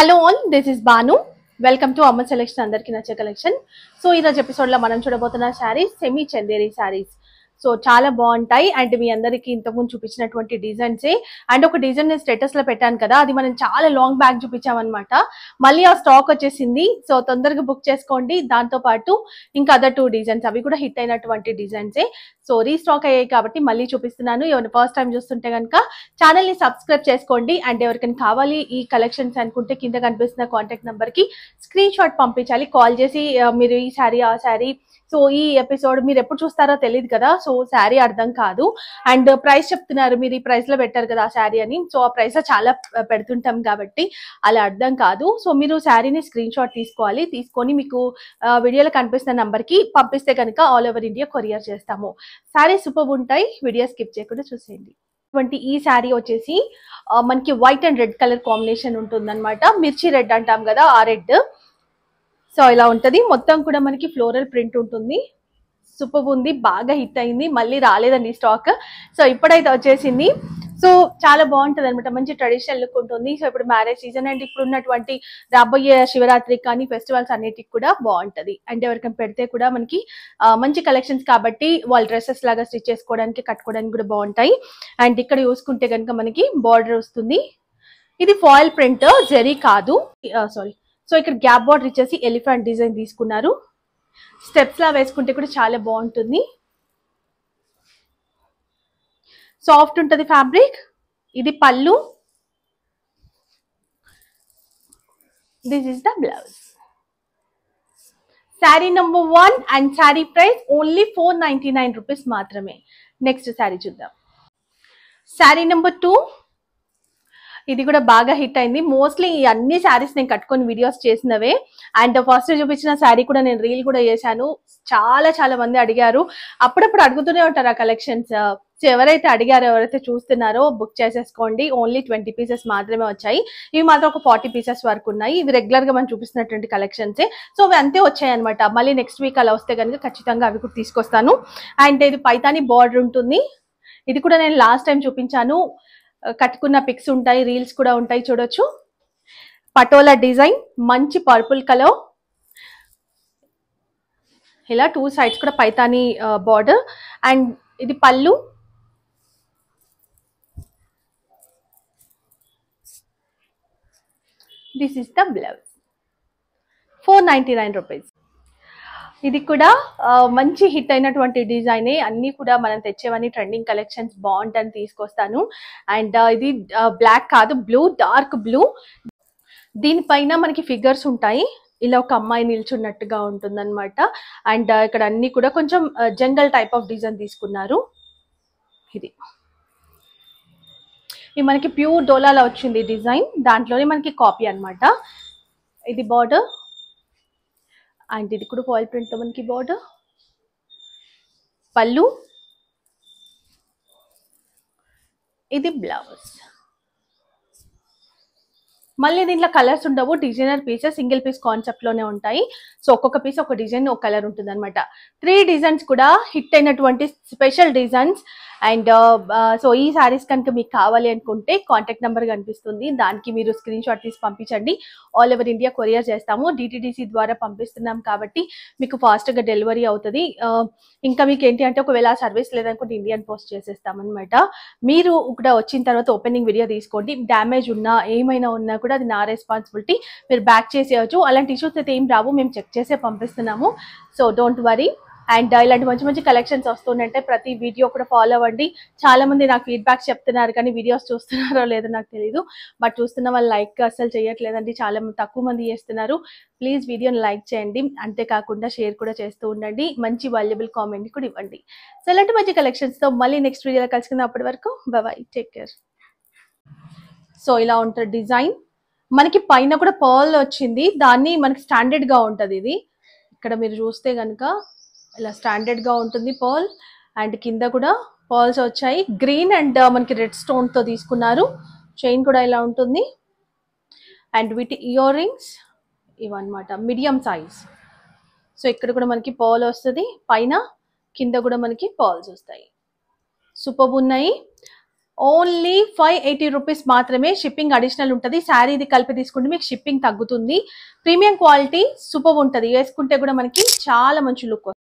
Hello all, this is Banu. Welcome to Amma selection, అందరికి నచ్చే collection. So ఈరోజు ఎపిసోడ్ లో మనం చూడబోతున్న శారీస్ సెమీ చందేరి శారీస్. సో చాలా బాగుంటాయి అండ్ మీ అందరికి ఇంతకుముందు చూపించినటువంటి డిజైన్సే. అండ్ ఒక డిజైన్ నేను స్టేటస్ లో పెట్టాను కదా, అది మనం చాలా లాంగ్ బ్యాక్ చూపించామన్నమాట. మళ్ళీ ఆ స్టాక్ వచ్చేసింది, సో తొందరగా బుక్ చేసుకోండి. దాంతో పాటు ఇంకా అదర్ 2 డిజైన్స్, అవి కూడా హిట్ అయినటువంటి డిజైన్సే. సో రీస్టాక్ అయ్యాయి కాబట్టి మళ్ళీ చూపిస్తున్నాను. ఎవరైనా ఫస్ట్ టైం చూస్తుంటే కనుక ఛానల్ ని సబ్స్క్రైబ్ చేసుకోండి. అండ్ ఎవరికైనా కావాలి ఈ కలెక్షన్స్ అనుకుంటే కింద కనిపిస్తున్న కాంటాక్ట్ నెంబర్ కి స్క్రీన్ షాట్ పంపించాలి. కాల్ చేసి మీరు ఈ శారీ ఆ శారీ, సో ఈ ఎపిసోడ్ మీరు ఎప్పుడు చూస్తారో తెలియదు కదా, సో శారీ అర్థం కాదు. అండ్ ప్రైస్ చెప్తున్నారు, మీరు ఈ ప్రైస్ లో పెట్టారు కదా ఆ శారీ అని. సో ఆ ప్రైస్ లో చాలా పెడుతుంటాం కాబట్టి అలా అర్థం కాదు. సో మీరు శారీని స్క్రీన్ షాట్ తీసుకోవాలి. తీసుకొని మీకు వీడియోలో కనిపిస్తున్న నంబర్ కి పంపిస్తే కనుక ఆల్ ఓవర్ ఇండియా కొరియర్ చేస్తాము. శారీ సూపర్ ఉంటాయి, వీడియో స్కిప్ చేయకుండా చూసేయండి. ఈ శారీ వచ్చేసి మనకి white and red colour combination ఉంటుంది అనమాట. మిర్చి రెడ్ అంటాం కదా, ఆ రెడ్. సో ఇలా ఉంటది, మొత్తం కూడా మనకి ఫ్లోరల్ ప్రింట్ ఉంటుంది. సూపర్ ఉంది, బాగా హిట్ అయింది, మళ్ళీ రాలేదండి స్టాక్. సో ఇప్పుడైతే వచ్చేసింది. సో చాలా బాగుంటది అనమాట, మంచి ట్రెడిషనల్ లుక్ ఉంటుంది. సో ఇప్పుడు మ్యారేజ్ సీజన్ అండ్ ఇప్పుడు ఉన్నటువంటి రాబోయే శివరాత్రి కానీ ఫెస్టివల్స్ అన్నిటికి కూడా బాగుంటది. అండ్ ఎవరికైనా పెడితే కూడా మనకి మంచి కలెక్షన్స్ కాబట్టి వాళ్ళ డ్రెస్సెస్ లాగా స్టిచ్ చేసుకోవడానికి కట్టుకోవడానికి కూడా బాగుంటాయి. అండ్ ఇక్కడ చూసుకుంటే కనుక మనకి బార్డర్ వస్తుంది. ఇది ఫాయిల్ ప్రింట్, జెరీ కాదు, సారీ. సో ఇక్కడ గ్యాప్ బార్డర్ ఇచ్చేసి ఎలిఫెంట్ డిజైన్ తీసుకున్నారు. స్టెప్స్ లా వేసుకుంటే కూడా చాలా బాగుంటుంది. సాఫ్ట్ ఉంటుంది ఫ్యాబ్రిక్. ఇది పళ్ళు, this is the blouse. Sari number 1 and sari price only 499 rupees మాత్రమే. నెక్స్ట్ శారీ చూద్దాం. శారీ నెంబర్ 2, ఇది కూడా బాగా హిట్ అయింది. మోస్ట్లీ ఈ అన్ని శారీస్ నేను కట్టుకొని వీడియోస్ చేసినవే. అండ్ ఫస్ట్ చూపించిన శారీ కూడా నేను రీల్ కూడా చేశాను. చాలా మంది అడిగారు, అప్పుడప్పుడు అడుగుతూనే ఉంటారు ఆ కలెక్షన్స్. సో ఎవరైతే అడిగారో, ఎవరైతే చూస్తున్నారో బుక్ చేసేసుకోండి. ఓన్లీ 20 పీసెస్ మాత్రమే వచ్చాయి. ఇవి మాత్రం ఒక 40 పీసెస్ వరకు ఉన్నాయి. ఇవి రెగ్యులర్ గా మనం చూపిస్తున్నటువంటి కలెక్షన్సే. సో అవి అంతే వచ్చాయి అనమాట. మళ్ళీ నెక్స్ట్ వీక్ అలా వస్తే కనుక ఖచ్చితంగా అవి కూడా తీసుకొస్తాను. అండ్ ఇది పైతాని బార్డర్ ఉంటుంది. ఇది కూడా నేను లాస్ట్ టైం చూపించాను, కట్టుకున్న పిక్స్ ఉంటాయి, రీల్స్ కూడా ఉంటాయి, చూడొచ్చు. పటోలా డిజైన్, మంచి పర్పుల్ కలర్. ఇలా 2 సైడ్స్ కూడా పైతాని బార్డర్. అండ్ ఇది పళ్ళు, this is the blouse. 499 rupees. ఇది కూడా మంచి హిట్ అయినటువంటి డిజైనే. అన్ని కూడా మనం తెచ్చేవన్నీ ట్రెండింగ్ కలెక్షన్స్, బాగుంటాయని తీసుకొస్తాను. అండ్ ఇది బ్లాక్ కాదు, బ్లూ, డార్క్ బ్లూ. దీనిపైన మనకి ఫిగర్స్ ఉంటాయి, ఇలా ఒక అమ్మాయి నిల్చున్నట్టుగా ఉంటుంది అనమాట. అండ్ ఇక్కడ అన్ని కూడా కొంచెం జంగల్ టైప్ ఆఫ్ డిజైన్ తీసుకున్నారు. ఇది మనకి ప్యూర్ డోలాలో వచ్చింది డిజైన్, దాంట్లోనే మనకి కాపీ అనమాట. ఇది బార్డర్ అండ్ ఇది కూడా ఫాయిల్ ప్రింట్ తో మనకి బార్డర్. పళ్ళు, ఇది బ్లౌజ్. మళ్ళీ దీంట్లో కలర్స్ ఉండవు, designer pieces, single piece concept లోనే ఉంటాయి. సో ఒక్కొక్క పీస్ ఒక డిజైన్, ఒక కలర్ ఉంటుంది అనమాట. 3 డిజైన్స్ కూడా హిట్ అయినటువంటి స్పెషల్ డిజైన్స్. అండ్ సో ఈ సారీస్ కనుక మీకు కావాలి అనుకుంటే కాంటాక్ట్ నెంబర్ కనిపిస్తుంది, దానికి మీరు స్క్రీన్ షాట్ తీసి పంపించండి. ఆల్ ఓవర్ ఇండియా కొరియర్ చేస్తాము. డిటిడిసి ద్వారా పంపిస్తున్నాం కాబట్టి మీకు ఫాస్ట్ గా డెలివరీ అవుతుంది. ఇంకా మీకు ఏంటి అంటే ఒకవేళ సర్వీస్ లేదనుకుంటే ఇండియన్ పోస్ట్ చేసేస్తాం అనమాట. మీరు ఇక్కడ వచ్చిన తర్వాత ఓపెనింగ్ వీడియో తీసుకోండి. డ్యామేజ్ ఉన్నా ఏమైనా ఉన్నా కూడా అది నా రెస్పాన్సిబిలిటీ, మీరు బ్యాక్ చేసేయచ్చు. అలాంటి ఇష్యూస్ అయితే ఏం రావు, మేము చెక్ చేసే పంపిస్తున్నాము. So don't worry. అండ్ ఇలాంటి మంచి కలెక్షన్స్ వస్తుందంటే ప్రతి వీడియో కూడా ఫాలో అవ్వండి. చాలా మంది నాకు ఫీడ్బ్యాక్ చెప్తున్నారు, కానీ వీడియోస్ చూస్తున్నారో లేదో నాకు తెలియదు. బట్ చూస్తున్న వాళ్ళు లైక్ అసలు చేయట్లేదండి, చాలా తక్కువ మంది చేస్తున్నారు. ప్లీజ్ వీడియోని లైక్ చేయండి, అంతేకాకుండా షేర్ కూడా చేస్తూ ఉండండి. మంచి వాల్యుబుల్ కామెంట్ కూడా ఇవ్వండి. సో ఇలాంటి మంచి కలెక్షన్స్తో మళ్ళీ నెక్స్ట్ వీడియోలో కలుసుకుందాం. అప్పటి వరకు బై, టేక్ కేర్. సో ఇలా ఉంటుంది డిజైన్. మనకి పైన కూడా పర్ల్ వచ్చింది, దాన్ని మనకి స్టాండర్డ్ గా ఉంటది. ఇది ఇక్కడ మీరు చూస్తే కనుక ఇలా స్టాండర్డ్ గా ఉంటుంది పర్ల్. అండ్ కింద కూడా పర్ల్స్ వచ్చాయి, గ్రీన్ అండ్ మనకి రెడ్ స్టోన్ తో తీసుకున్నారు. చైన్ కూడా ఇలా ఉంటుంది. అండ్ వీటి ఇయర్ రింగ్స్ ఇవన్నమాట, మీడియం సైజ్. సో ఇక్కడ కూడా మనకి పర్ల్ వస్తుంది పైన, కింద కూడా మనకి పర్ల్స్ వస్తాయి. సూపర్ ఉన్నాయి. ఓన్లీ 580 రూపీస్ మాత్రమే. షిప్పింగ్ అడిషనల్ ఉంటుంది. శారీ ఇది కలిపి తీసుకుంటే మీకు షిప్పింగ్ తగ్గుతుంది. ప్రీమియం క్వాలిటీ సూపర్ ఉంటుంది. వేసుకుంటే కూడా మనకి చాలా మంచి లుక్ వస్తుంది.